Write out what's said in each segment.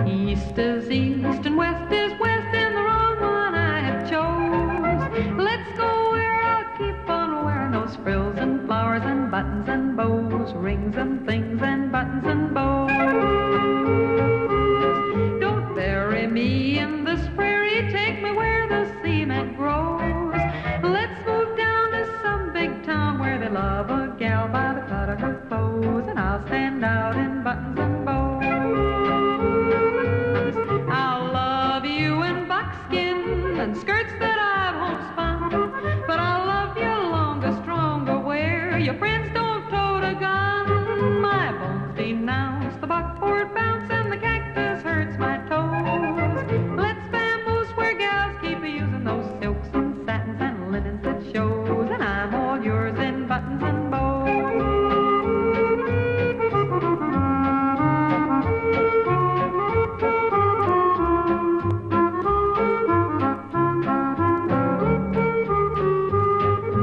East is east and west is west, and the wrong one I have chose. Let's go where I'll keep on wearing those frills and flowers and buttons and bows, rings and things and buttons and bows. Don't bury me in this prairie, take me where the cement grows. Let's move down to some big town where they love a gal by the cut of her clothes, and I'll stand out in buttons and bows. I'll love you in buckskin and skirts that I've homespun, but I'll love you longer, stronger, where your friends don't tote a gun. My bones denounce the buckboard bounce, and the cactus hurts my toes. Let's vamoose where gals keep using those silks and satins and linens that shows, and I'm all yours in buttons and bows.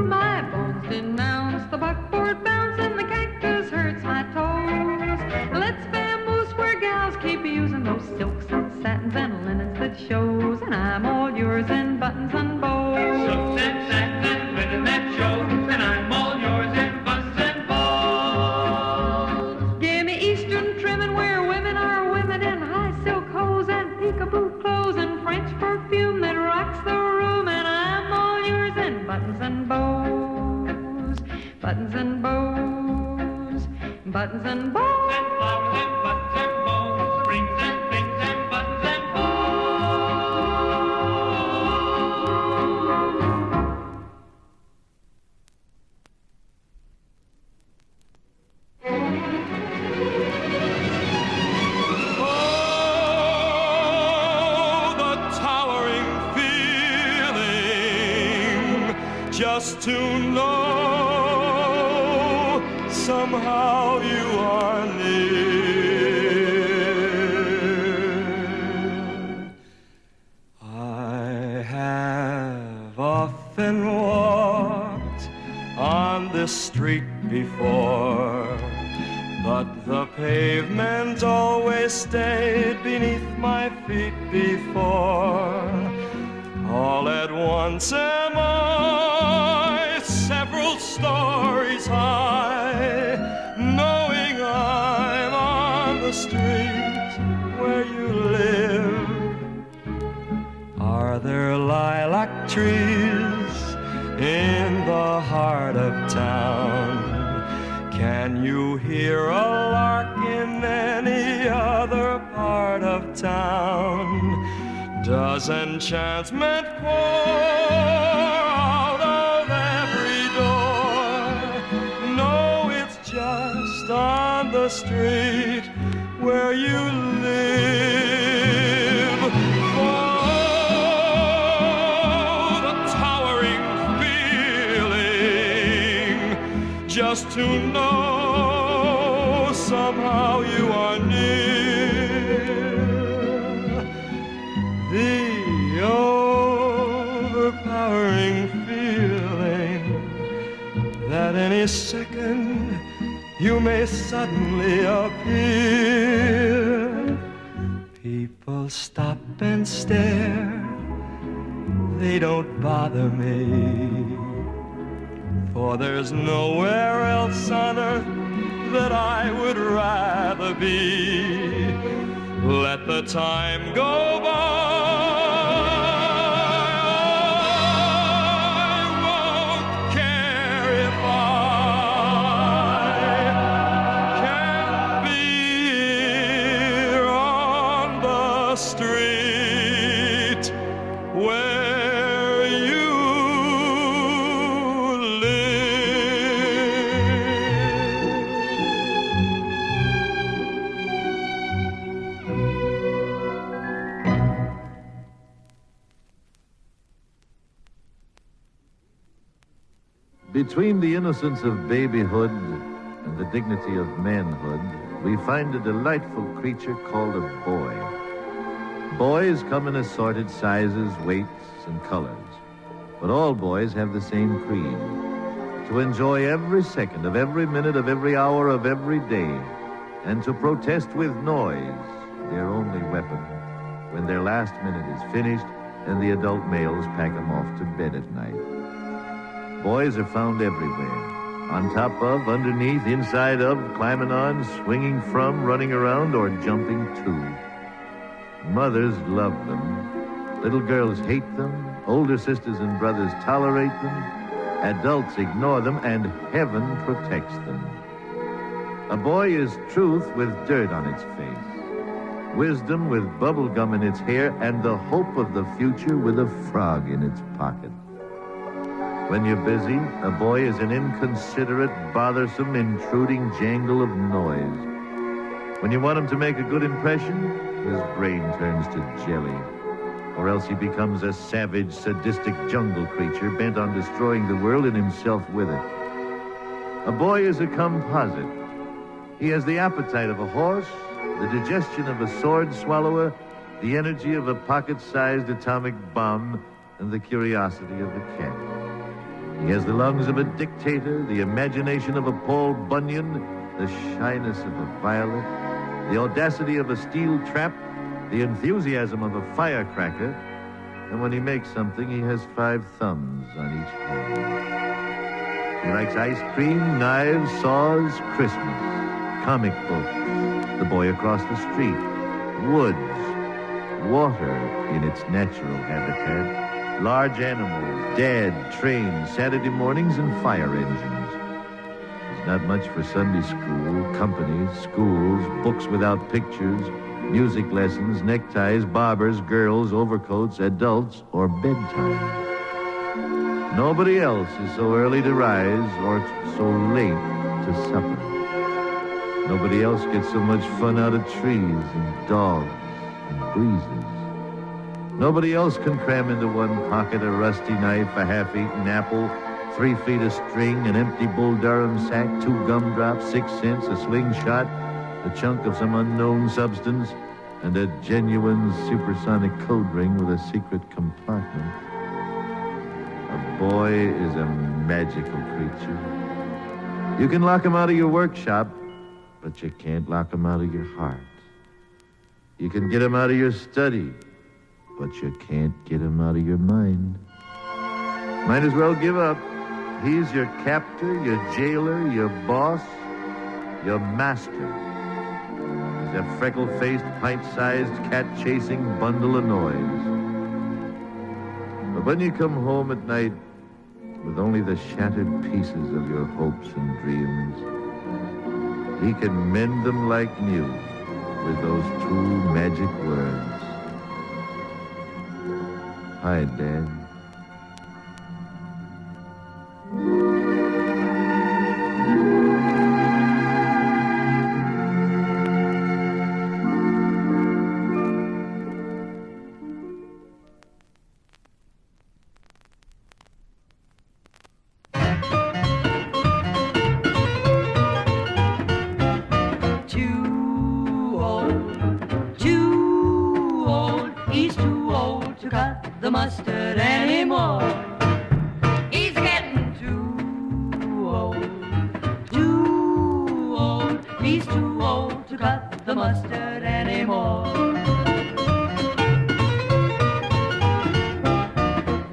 My bones denounce the buckboard bounce, and the cactus hurts my toes. Let's vamoose where gals keep using those silks and satins and linens that shows, and I'm all yours in buttons and bows. Silks and satins and linen that shows, and I'm all yours in buttons and bows. Give me Eastern trimming where women are women in high silk hose and peekaboo clothes and French perfume that rocks the room, and I'm all yours in buttons and bows, buttons and bows, buttons and bows. And flowers and buttons and bows, rings and things and buttons and bows. Oh, the towering feeling, just to know somehow you are near. I have often walked on this street before, but the pavement always stayed beneath my feet before. All at once am I several stories high, knowing I'm on the street where you live. Are there lilac trees in the heart of town? Can you hear a lark in any other part of town? Does enchantment pour out of every door? No, it's just on the street where you live. Oh, the towering feeling, just to know somehow you are near. The overpowering feeling that any second you may suddenly appear. People stop and stare, they don't bother me, for there's nowhere else on earth that I would rather be. Let the time go by, I won't care if I can't be here on the street where you Between the innocence of babyhood and the dignity of manhood, we find a delightful creature called a boy. Boys come in assorted sizes, weights, and colors. But all boys have the same creed. to enjoy every second of every minute of every hour of every day, and to protest with noise, their only weapon, when their last minute is finished and the adult males pack them off to bed at night. Boys are found everywhere, on top of, underneath, inside of, climbing on, swinging from, running around, or jumping to. Mothers love them. Little girls hate them. Older sisters and brothers tolerate them. Adults ignore them, and heaven protects them. A boy is truth with dirt on its face, wisdom with bubble gum in its hair, and the hope of the future with a frog in its pocket. When you're busy, a boy is an inconsiderate, bothersome, intruding jangle of noise. When you want him to make a good impression, his brain turns to jelly. Or else he becomes a savage, sadistic jungle creature bent on destroying the world and himself with it. A boy is a composite. He has the appetite of a horse, the digestion of a sword swallower, the energy of a pocket-sized atomic bomb, and the curiosity of a cat. He has the lungs of a dictator, the imagination of a Paul Bunyan, the shyness of a violet, the audacity of a steel trap, the enthusiasm of a firecracker, and when he makes something, he has 5 thumbs on each hand. He likes ice cream, knives, saws, Christmas, comic books, the boy across the street, woods, water in its natural habitat, large animals, dad, trains, Saturday mornings, and fire engines. There's not much for Sunday school, company, schools, books without pictures, music lessons, neckties, barbers, girls, overcoats, adults, or bedtime. Nobody else is so early to rise or so late to supper. Nobody else gets so much fun out of trees and dogs and breezes. Nobody else can cram into one pocket a rusty knife, a half-eaten apple, 3 feet of string, an empty Bull Durham sack, 2 gumdrops, 6 cents, a slingshot, a chunk of some unknown substance, and a genuine supersonic code ring with a secret compartment. A boy is a magical creature. You can lock him out of your workshop, but you can't lock him out of your heart. You can get him out of your study, but you can't get him out of your mind. Might as well give up. He's your captor, your jailer, your boss, your master. He's a freckle-faced, pint-sized, cat-chasing bundle of noise. But when you come home at night with only the shattered pieces of your hopes and dreams, he can mend them like new with those 2 magic words. Hi, Dad. The mustard anymore. He's getting too old. He's too old to cut the mustard anymore.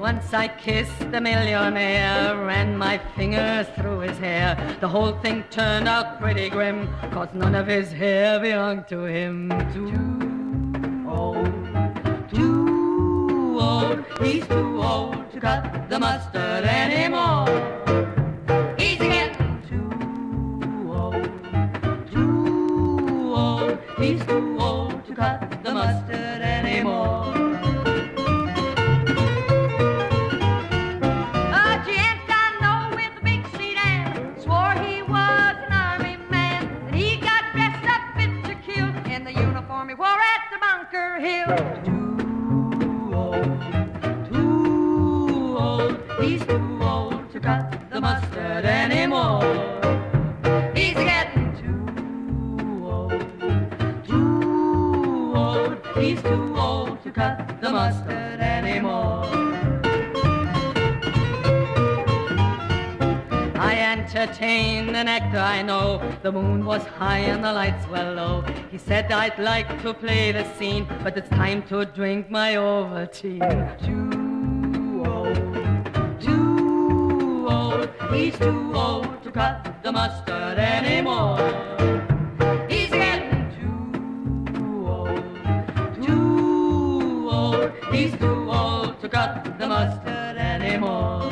Once I kissed the millionaire, ran my fingers through his hair. The whole thing turned out pretty grim, 'cause none of his hair belonged to him. Too old. He's too old to cut the mustard anymore. He's getting too old. He's too old to cut the mustard anymore. A gent I know with a big sedan swore he was an army man, and he got dressed up fit to kill in the uniform he wore at the Bunker Hill. He's too old to cut the mustard anymore. He's getting too old. He's too old to cut the mustard anymore. I entertain the nectar, I know. The moon was high and the lights were low. He said I'd like to play the scene, but it's time to drink my Ovaltine. Too old, he's too old to cut the mustard anymore. He's getting too old, he's too old to cut the mustard anymore.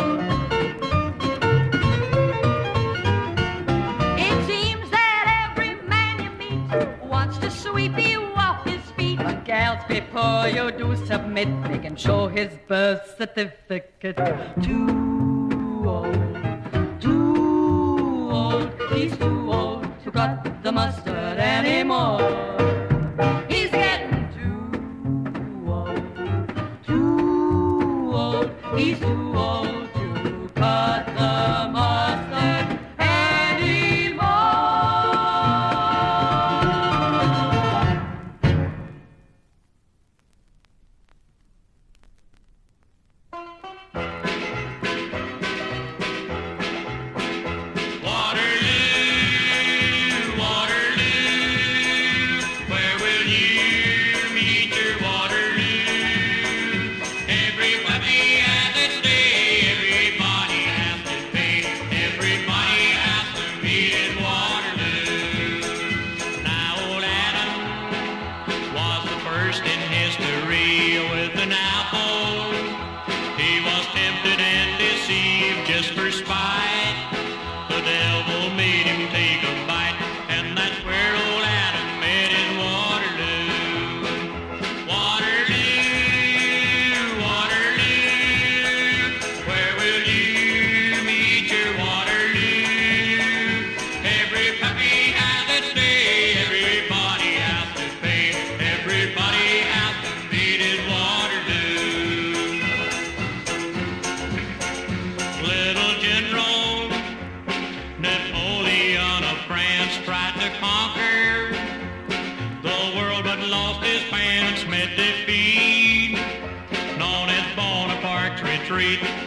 Sweep you off his feet. But gals, before you do submit, make him show his birth certificate. Too old, he's too old to cut the mustard anymore. He's getting too old, he's too old to cut the mustard anymore.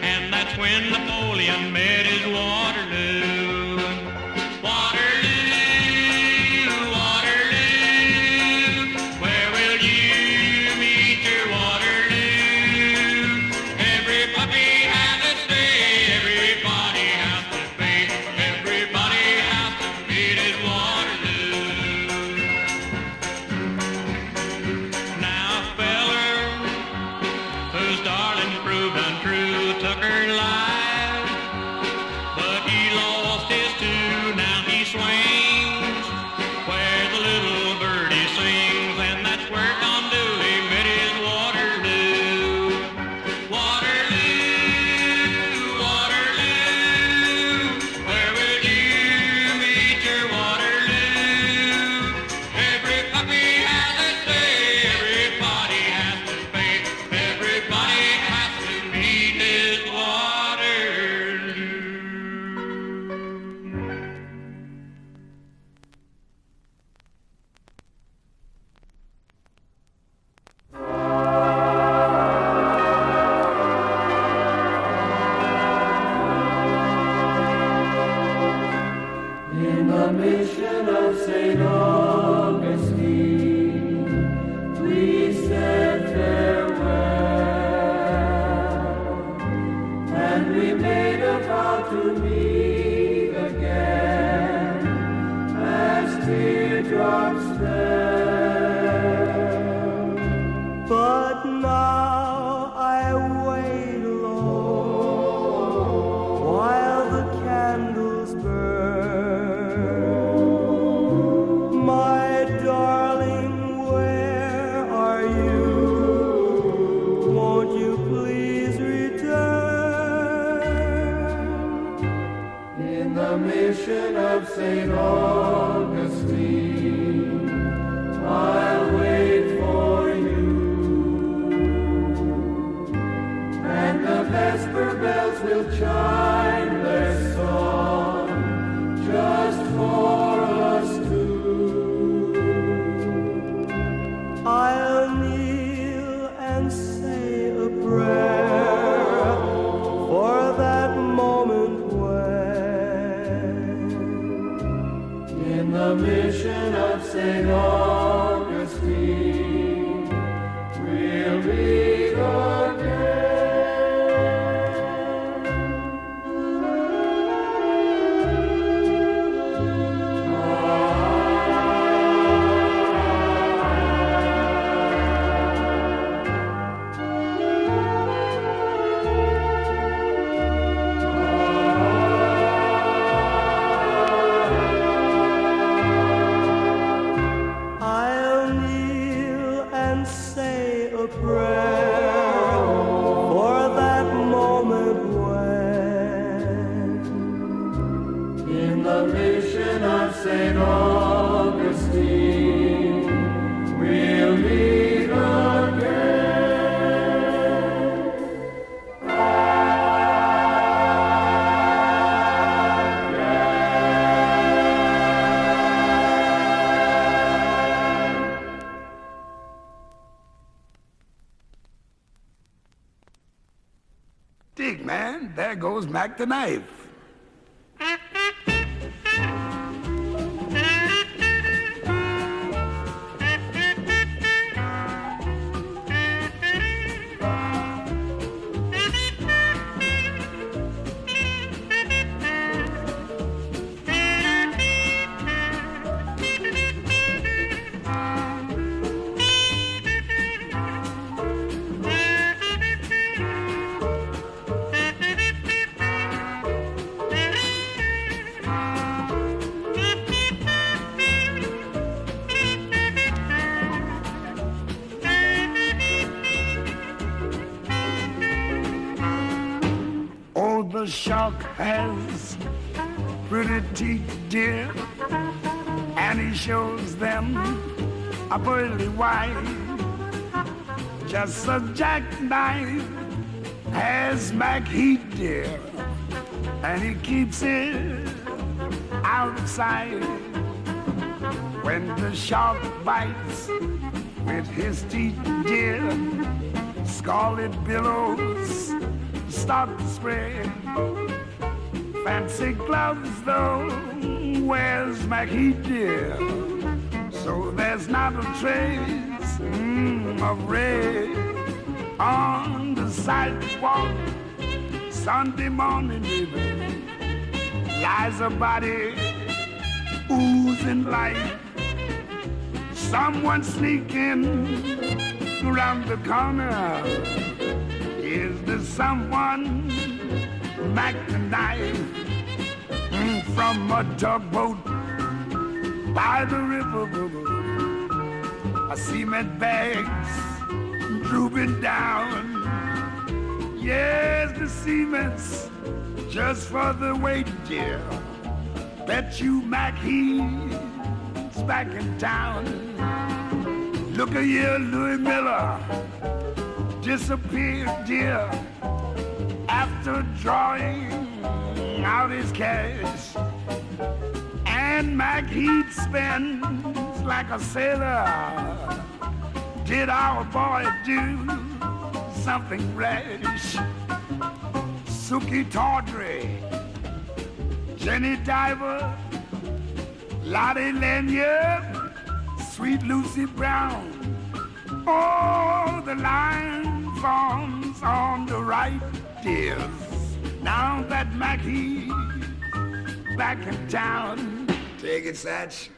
And that's when Napoleon met his Waterloo. Waterloo, Waterloo, where will you meet your Waterloo? Every puppy has its day, everybody has to pay, everybody has to meet his Waterloo. Now a feller whose darling proved untrue took her life, but he lost his too. Now he swings where the little birdie sings, and that's where Tom Dooley met his Waterloo. Waterloo, Waterloo, where will you meet your Waterloo? Every puppy has its day, everybody has to pay, everybody has to meet his Waterloo. In the mission of St. Augustine, we said farewell, and we made a vow to meet again as teardrops fell. But now I wait alone while the candles burn. My darling, where are you? Won't you please return? In the mission of St. Augustine, I'll wait for you. And the vesper bells will chime their song just for us two. I'll kneel and say a prayer for that moment when in the mission of St. Augustine, we'll meet again. St. Augustine, we'll meet again. Dig, man, there goes Mac the knife. The shark has pretty teeth, dear, and he shows them a pearly white. Just a jackknife has Mac heat, dear, and he keeps it out of sight. When the shark bites with his teeth, dear, scarlet billows start to spread. Fancy gloves, though, wears Mackie, dear, so there's not a trace of red on the sidewalk. Sunday morning, baby, lies a body oozing light. Someone sneaking around the corner. Is there someone Mac the knife from a tugboat by the river? A cement bags drooping down. Yes, the cement's just for the weight, dear. Bet you Mac he's back in town. Look a here, Louis Miller disappeared, dear, after drawing out his cash. And Mac he'd spends like a sailor. Did our boy do something rash? Suki Tawdry, Jenny Diver, Lottie Lanyard, Sweet Lucy Brown. Oh, the line forms on the right, dears. Now that Mackie's back in town. Take it, Satch.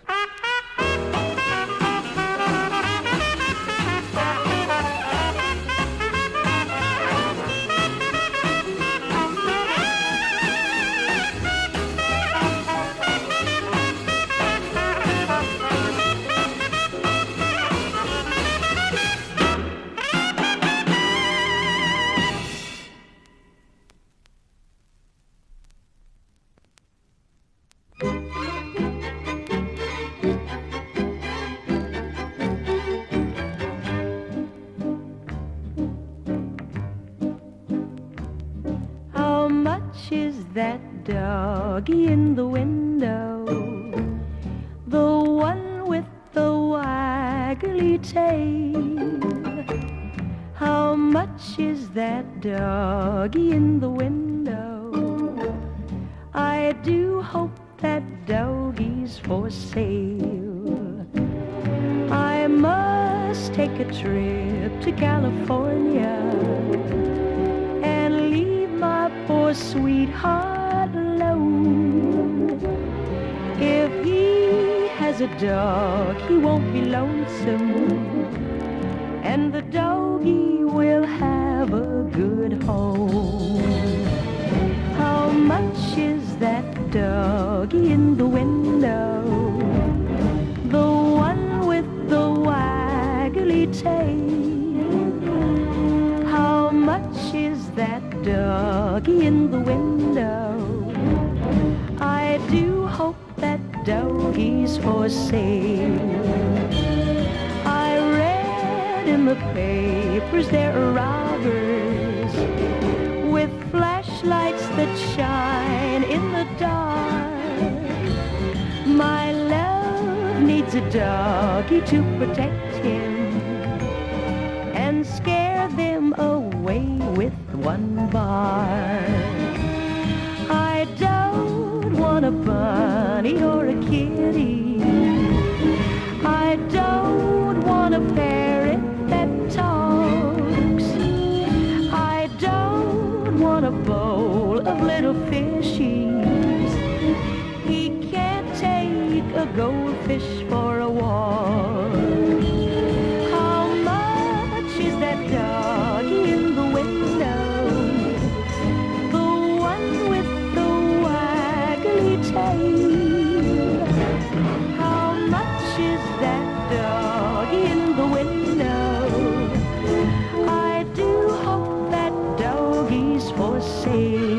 That doggy in the window, the one with the waggly tail. How much is that doggy in the window? I do hope that doggy's for sale. I must take a trip to California and leave my poor sweetheart alone. If he has a dog, he won't be lonesome, and the doggy will have a good home. How much is that doggy in the window? The one with the waggly tail. How much is that doggy in the window? I do hope that doggy's for sale. I read in the papers there are robbers with flashlights that shine in the dark. My love needs a doggy to protect him and scare them away with one bark. I don't want a bunny or a kitty. I don't want a parrot that talks. I don't want a bowl of little fishies. He can't take a goldfish for a walk. How much is that doggy in the window? The one with the waggly tail. How much is that doggy in the window? I do hope that doggy's for sale.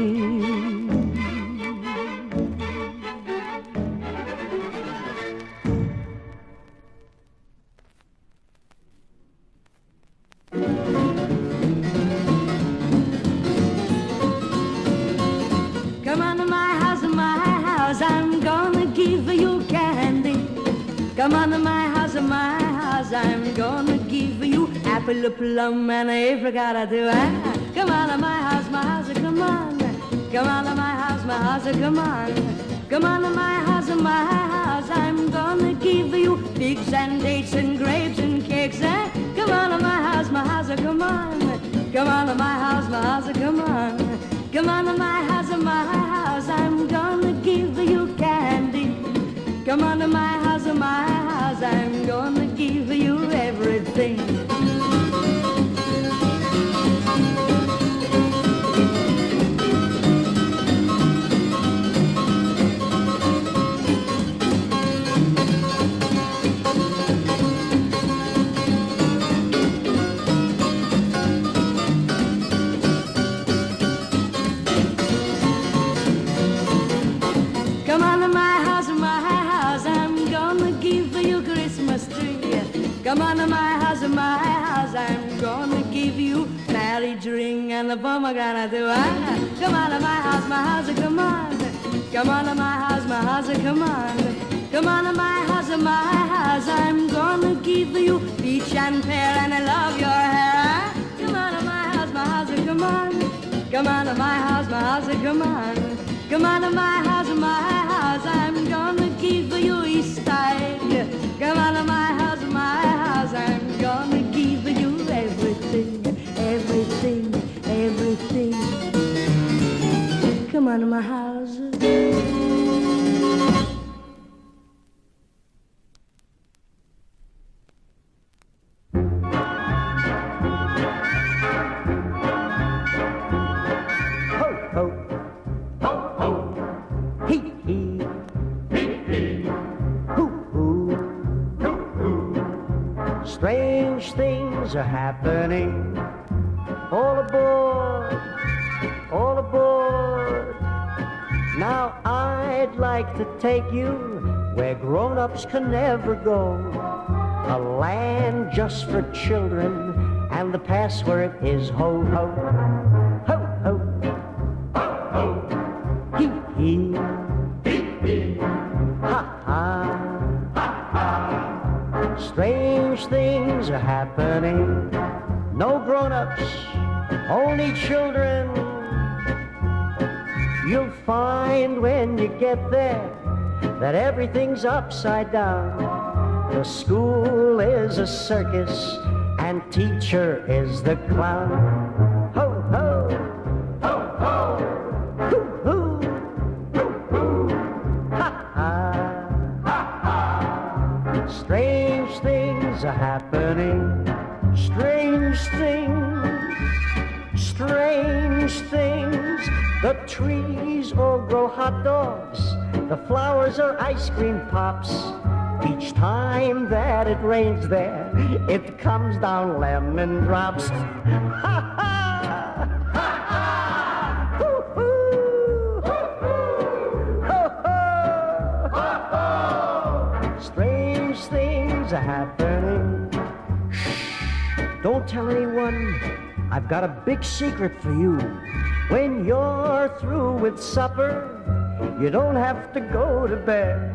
Come on to my house, I'm gonna give you candy. Come on to my house, I'm gonna give you apple, a plum, and a apricot. Come on to my house, come on. Come on to my house, come on. Come on to my house, I'm gonna give you figs and dates and grapes and cakes. Come on to my house, come on. Come on to my house, come on. Come on to my house, I'm gonna give you candy. Come on to my house, I'm gonna give you everything. Come on to my house, I'm gonna give you Christmas tree. Come on to my house, I'm gonna give you marriage ring and the pomegranate. Come on to my house, come on. Come on to my house, come on. Come on to my house, I'm gonna give you peach and pear and I love your hair. Come on to my house, come on. Come on to my house, come on. Come on to my house, I'm gonna give you Easter egg. Come on to my house, I'm gonna give you everything, everything, everything. Come on to my house. Strange things are happening. All aboard, all aboard. Now I'd like to take you where grown-ups can never go. A land just for children, and the password is ho ho. Ho ho. Ho ho. Hee hee. Hee hee. Ha ha. Strange things are happening. No grown-ups, only children. You'll find when you get there, that everything's upside down. The school is a circus and teacher is the clown. Ho, ho, ho, ho, hoo, hoo, hoo, hoo, ha, ha, ha, ha. Strange things are happening, strange things, strange things. The trees all grow hot dogs, the flowers are ice cream pops. Each time that it rains there, it comes down lemon drops. Ha ha! Ha ha! Hoo hoo! Hoo hoo! Ho ho! Ho ho! Strange things are happening. Shh! Don't tell anyone. I've got a big secret for you. When you're through with supper, you don't have to go to bed.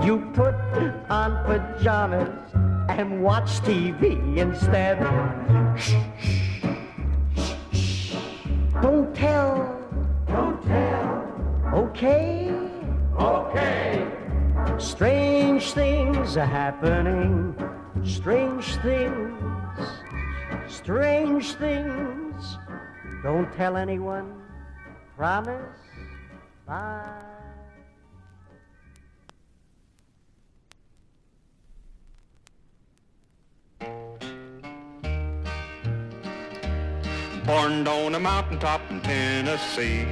You put on pajamas and watch TV instead. Shh, shh, shh, shh. Don't tell. Don't tell. Okay? Okay. Strange things are happening. Strange things. Strange things. Don't tell anyone. Promise? Bye. Born on a mountaintop in Tennessee,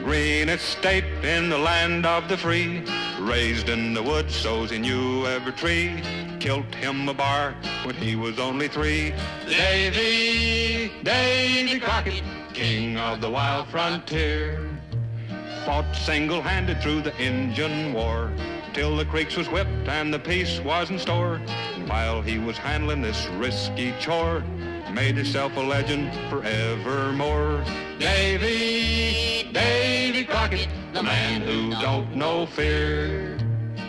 green estate in the land of the free. Raised in the woods so's he knew every tree. Killed him a bar when he was only 3. Davy Crockett, king of the wild frontier. Fought single-handed through the Injun War, till the Creeks was whipped and the peace was in store. And while he was handling this risky chore, made himself a legend forevermore. Davy Crockett, the man who don't know fear.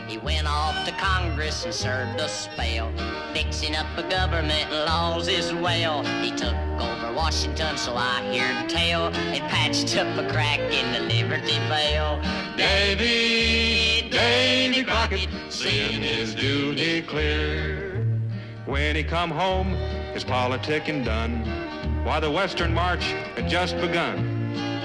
He went off to Congress and served a spell, fixing up a government laws as well. He took over Washington, so I hear tell, and patched up a crack in the Liberty Bell. Davy Crockett, seeing his duty clear. When he come home, his politicking done, while the Western March had just begun.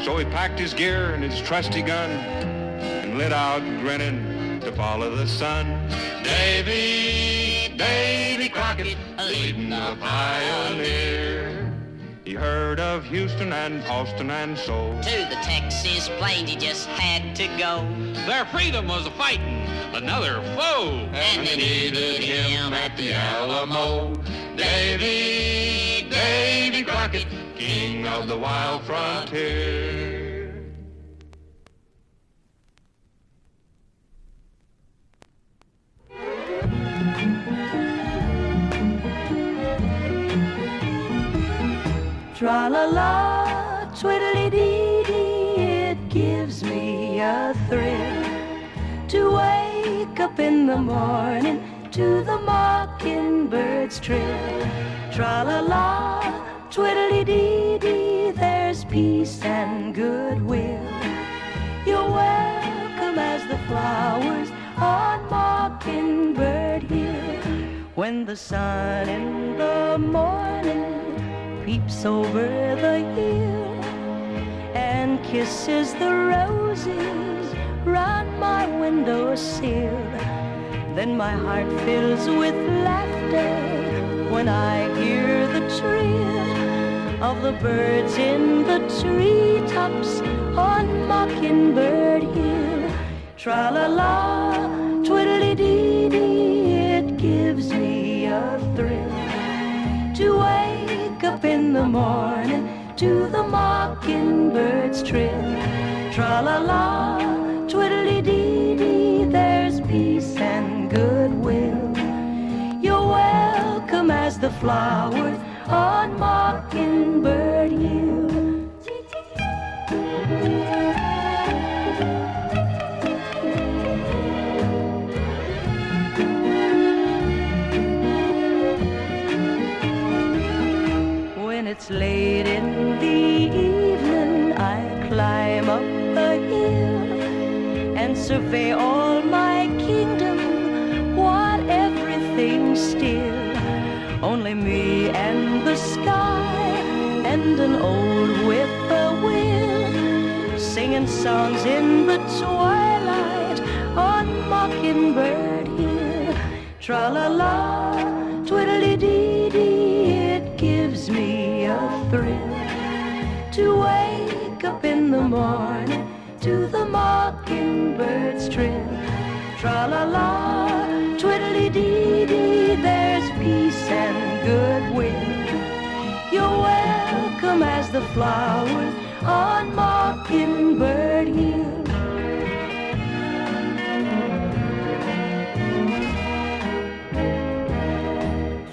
So he packed his gear and his trusty gun and lit out grinning to follow the sun. Davy Crockett, leading the pioneer. He heard of Houston and Austin and so to the Texas plains he just had to go. Their freedom was fighting another foe, and they needed him at the Alamo. Davy Crockett, king of the wild frontier. Tra-la-la, twiddly-dee-dee, it gives me a thrill to wake up in the morning to the mockingbird's trill. Tra-la-la, twiddly-dee-dee, there's peace and goodwill. You're welcome as the flowers on Mockingbird Hill. When the sun in the morning peeps over the hill and kisses the roses round my windowsill, then my heart fills with laughter when I hear the trill of the birds in the treetops on Mockingbird Hill. Tra-la-la, twiddly-dee-dee, it gives me a thrill to wake up in the morning to the mockingbird's trill. Tra-la-la, twiddly-dee-dee, there's peace and goodwill. You're welcome as the flowers on Mockingbird Hill. It's late in the evening, I climb up the hill and survey all my only me and the sky and an old whippoorwill singing songs in the twilight on Mockingbird Hill. Tra-la-la, twiddly-dee-dee, it gives me a thrill to wake up in the morning to the mockingbird's trill. Tra-la-la, twiddly-dee-dee, there's peace and goodwill. You're welcome as the flowers on Mockingbird Hill.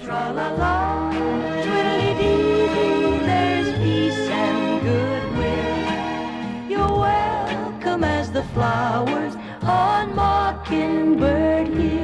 Tra-la-la, twiddly-dee-dee, there's peace and goodwill. You're welcome as the flowers on Mockingbird Hill.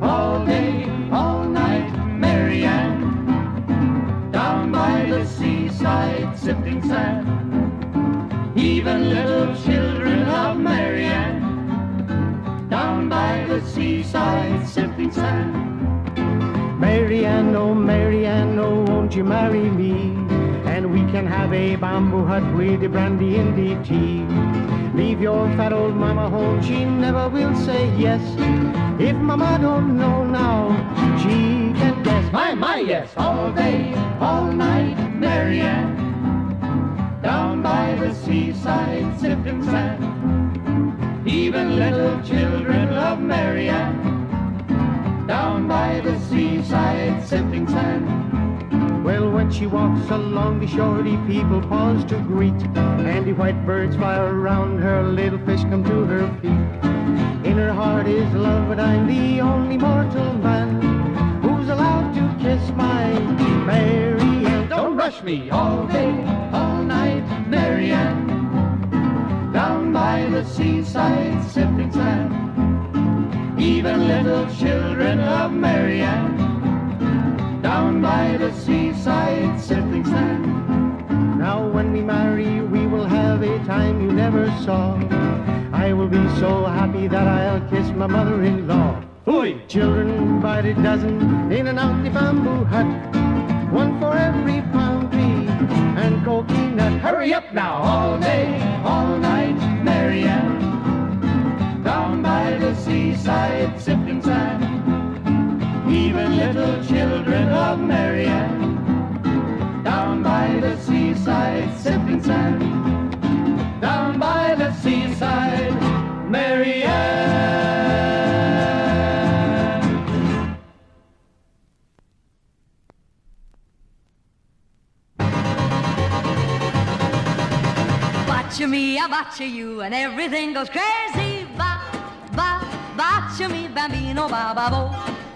All day, all night, Marianne, down by the seaside sifting sand. Even little children of Marianne, down by the seaside sifting sand. Marianne, oh won't you marry me? And we can have a bamboo hut with the brandy and the tea. Leave your fat old mama home, she never will say yes. If mama don't know now, she can guess. My, yes, all day, all night, Marianne, down by the seaside sifting sand. Even little children of Marianne, down by the seaside sifting sand. Well, when she walks along the shore, the people pause to greet, and the white birds fly around her, little fish come to her feet. In her heart is love, but I'm the only mortal man who's allowed to kiss my Marianne. Don't rush me all day, all night, Marianne, down by the seaside sifting sand. Even little children of Marianne, down by the seaside sifting sand. Now when we marry, we will have a time you never saw. I will be so happy that I'll kiss my mother-in-law. Hooey! Children by the dozen in and out the bamboo hut, one for every palm tree and coconut. Hurry up now, all day, all night, Marianne, down by the seaside sifting sand. Even little children of Marianne, down by the seaside sifting sand. Down by the seaside, Marianne. Botcha me, I botcha you, and everything goes crazy. Botcha me, bambino,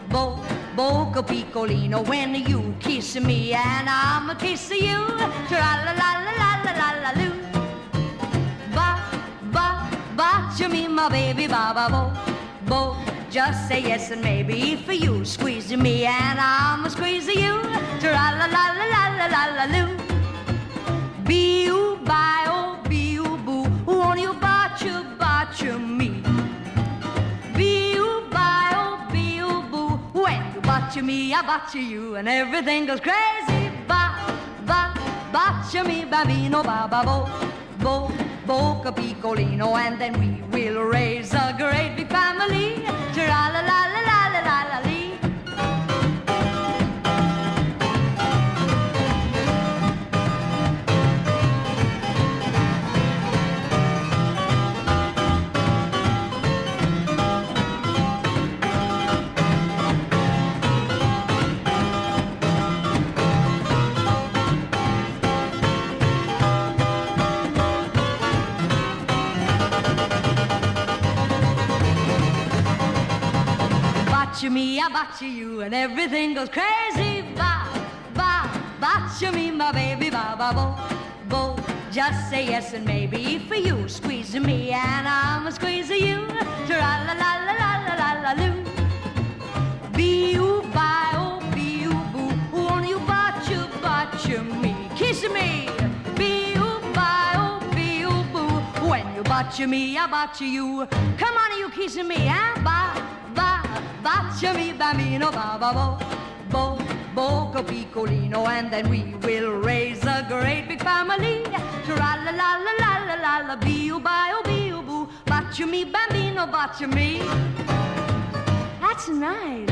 bo, boca piccolino. When you kiss me and I'm a kiss you, tra-la-la-la-la-la-la-loo. Botcha me, my baby, bo, just say yes and maybe for you. Squeeze me and I'm a squeeze you, tra-la-la-la-la-la-la-loo. Bee-oo-bye-oh, bee-oo-boo, won't you botcha me? Bee-oo-bye-oh, bee-oo-boo, when you botcha me, I botcha you, and everything goes crazy. Botcha me, bambino, bo, boca piccolino, and then we will raise a great big family. Tra-la-la-la-la-la-la-lee. Botcha me, I botcha you, and everything goes crazy. Botcha me, my baby, bo, Just say yes and maybe for you. Squeeze me and I'm squeezing you. Tra-la-la-la-la-la-la-loo. Be-oo-bye-oh, be-oo-boo. Won't you botcha me? Kiss me. Be-oo-bye-oh, be-oo-boo. When you botcha me, I botcha you. Come on, you kissing me, eh? Botcha me, bambino, ba-ba-bo. Boco piccolino, and then we will raise a great big family. Tra-la-la-la-la-la-la-la, be-oo-bye-oh, be-oo-boo. Botcha me, bambino, botcha me. That's nice.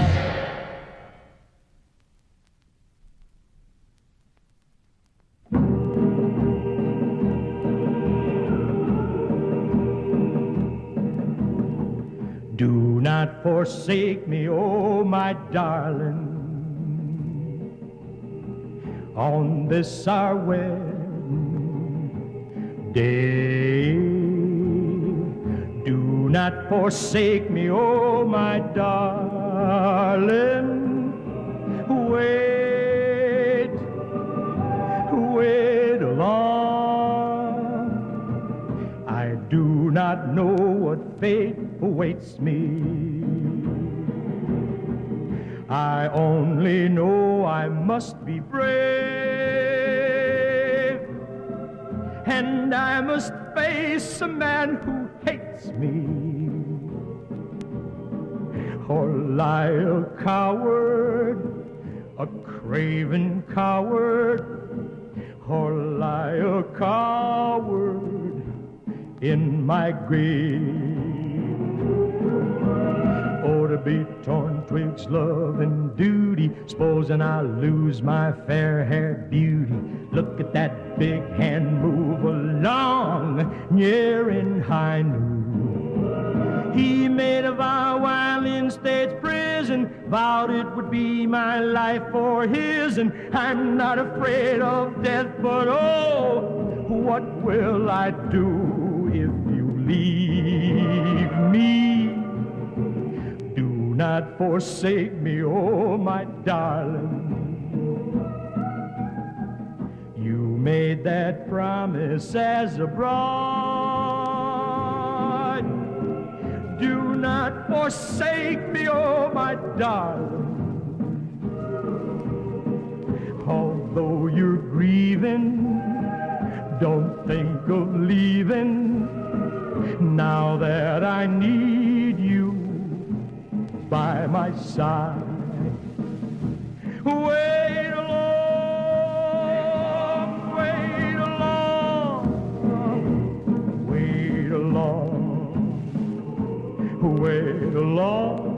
Do not forsake me, oh my darling, on this our wedding day. Do not forsake me, oh my darling. Wait along. I do not know what fate awaits me. I only know I must be brave, and I must face a man who hates me, or lie a coward, a craven coward, or lie a coward in my grave. Oh, to be torn twixt love and duty, supposing I lose my fair-haired beauty. Look at that big hand move along, near in high noon. He made a vow while in state's prison, vowed it would be my life for his, and I'm not afraid of death, but oh, what will I do if you leave me? Do not forsake me, oh my darling. You made that promise as a bride. Do not forsake me, oh my darling. Although you're grieving, don't think of leaving, now that I need you by my side. Wait along, wait along, wait along, wait along.